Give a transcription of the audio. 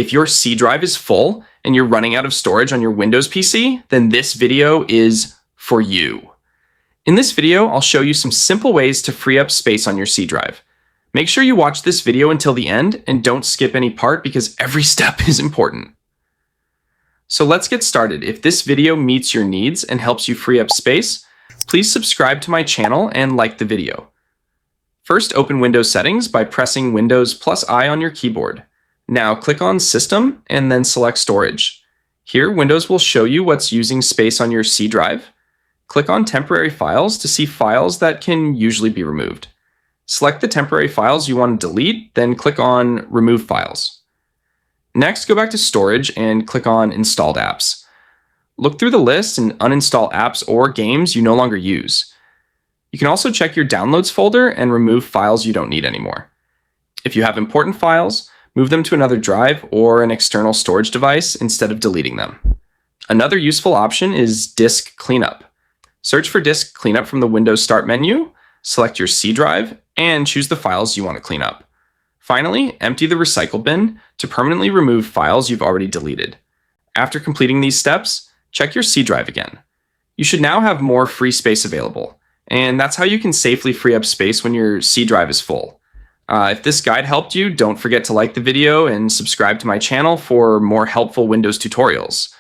If your C drive is full and you're running out of storage on your Windows PC, then this video is for you. In this video, I'll show you some simple ways to free up space on your C drive. Make sure you watch this video until the end and don't skip any part because every step is important. So let's get started. If this video meets your needs and helps you free up space, please subscribe to my channel and like the video. First, open Windows Settings by pressing Windows +I on your keyboard. Now click on System and then select Storage. Here, Windows will show you what's using space on your C drive. Click on Temporary Files to see files that can usually be removed. Select the temporary files you want to delete, then click on Remove Files. Next, go back to Storage and click on Installed Apps. Look through the list and uninstall apps or games you no longer use. You can also check your Downloads folder and remove files you don't need anymore. If you have important files, move them to another drive or an external storage device instead of deleting them. Another useful option is Disk Cleanup. Search for Disk Cleanup from the Windows Start menu, select your C drive, and choose the files you want to clean up. Finally, empty the recycle bin to permanently remove files you've already deleted. After completing these steps, check your C drive again. You should now have more free space available, and that's how you can safely free up space when your C drive is full. If this guide helped you, don't forget to like the video and subscribe to my channel for more helpful Windows tutorials.